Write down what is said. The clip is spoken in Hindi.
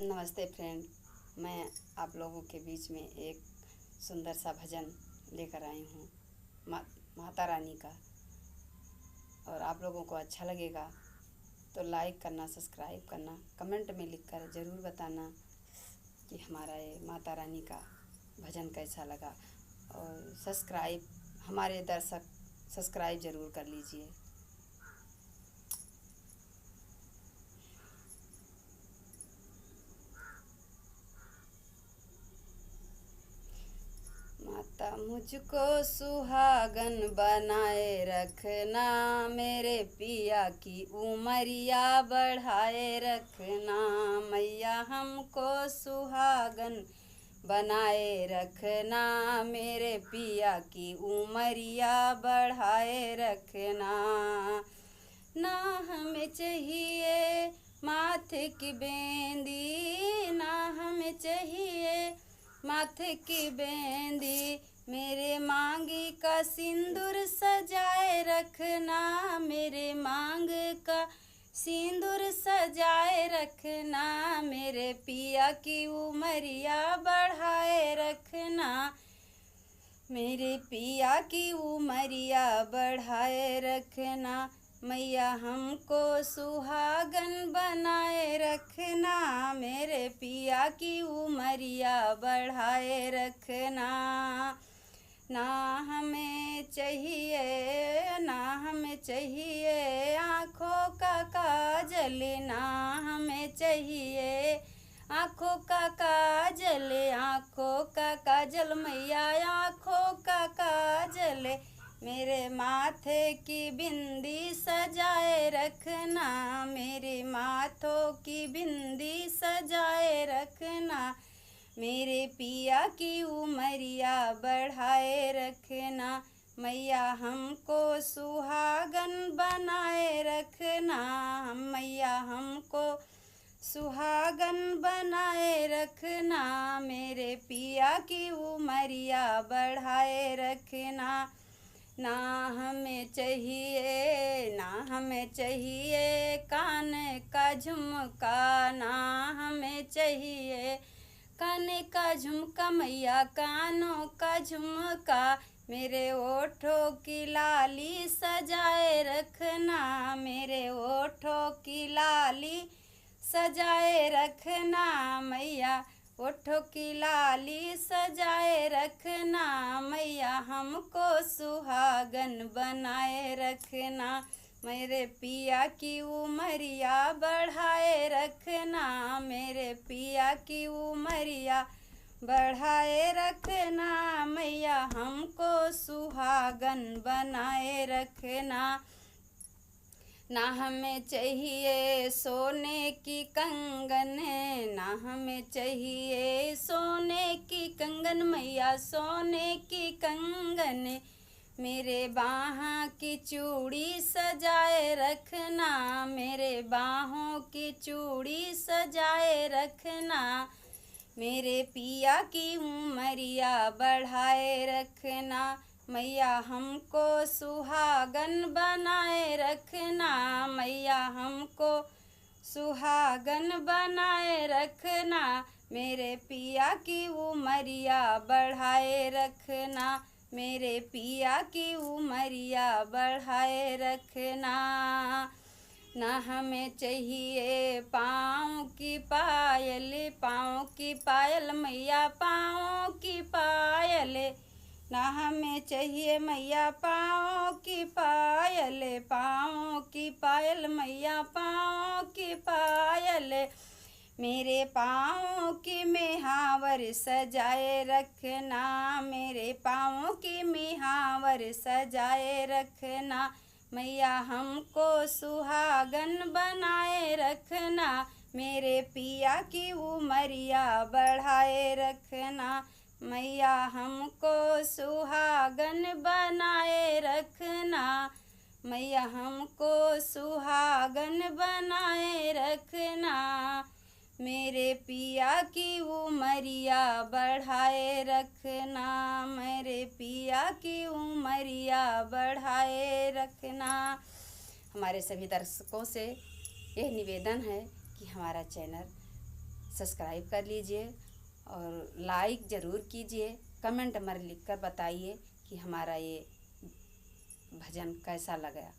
नमस्ते फ्रेंड। मैं आप लोगों के बीच में एक सुंदर सा भजन लेकर आई हूँ मा, माता रानी का। और आप लोगों को अच्छा लगेगा तो लाइक करना, सब्सक्राइब करना, कमेंट में लिखकर ज़रूर बताना कि हमारा ये माता रानी का भजन कैसा लगा। और सब्सक्राइब, हमारे दर्शक सब्सक्राइब ज़रूर कर लीजिए। माता मुझको सुहागन बनाए रखना, मेरे पिया की उमरिया बढ़ाए रखना। मैया हमको सुहागन बनाए रखना, मेरे पिया की उमरिया बढ़ाए रखना। ना हमें चाहिए माथे की बेंदी, ना हमें चाहिए माथे की बेंदी, मेरे मांगी का सिंदूर सजाए रखना, मेरे मांग का सिंदूर सजाए रखना। मेरे पिया की उमरिया बढ़ाए रखना, मेरे पिया की उमरिया बढ़ाए रखना। मैया हमको सुहागन बनाए रखना, मेरे पिया की उमरिया बढ़ाए रखना। ना हमें चाहिए, ना हमें चाहिए आँखों का काजल, ना हमें चाहिए आँखों का काजल, आँखों का काजल मैया आँखों का काजल, मेरे माथे की बिंदी सजाए रखना, मेरे माथों की बिंदी सजाए रखना। मेरे पिया की उमरिया बढ़ाए रखना, मैया हमको सुहागन बनाए रखना, मैया हमको सुहागन बनाए रखना, मेरे पिया की उमरिया बढ़ाए रखना। ना हमें चाहिए, ना हमें चाहिए कान का झुमका, ना हमें चाहिए कान का झुमका, मैया कानों का झुमका, मेरे ओठों की लाली सजाए रखना, मेरे ओठों की लाली सजाए रखना। मैया ओठों की लाली सजाए रखना, मैया हमको सुहागन बनाए रखना, मेरे पिया की उमरिया बढ़ाए रखना, मेरे पिया की उमरिया बढ़ाए रखना। मैया हमको सुहागन बनाए रखना। ना हमें चाहिए सोने की कंगन, ना हमें चाहिए सोने की कंगन, मैया सोने की कंगन, मेरे बाह की चूड़ी सजाए रखना, मेरे बाहों की चूड़ी सजाए रखना। मेरे पिया की उमरिया बढ़ाए रखना, मैया हमको सुहागन बनाए रखना, मैया हमको सुहागन बनाए रखना, मेरे पिया की उमरिया बढ़ाए रखना, मेरे पिया की उमरिया बढ़ाए रखना। ना हमें चाहिए पाँव की पायल, पाँव की पायल मैया पाँव की पायल, ना हमें चाहिए मैया पाँव की पायल, पाँव की पायल मैया पाँव की पायल, मेरे पाँव की मेहावर सजाए रखना, मेरे पाँव की मेहावर सजाए रखना। मैया हमको सुहागन बनाए रखना, मेरे पिया की उमरिया बढ़ाए रखना, मैया हमको सुहागन बनाए रखना, मैया हमको सुहागन बनाए रखना, मेरे पिया की उमरिया बढ़ाए रखना, मेरे पिया की उमरिया बढ़ाए रखना। हमारे सभी दर्शकों से यह निवेदन है कि हमारा चैनल सब्सक्राइब कर लीजिए और लाइक ज़रूर कीजिए। कमेंट हमारे लिख कर बताइए कि हमारा ये भजन कैसा लगा।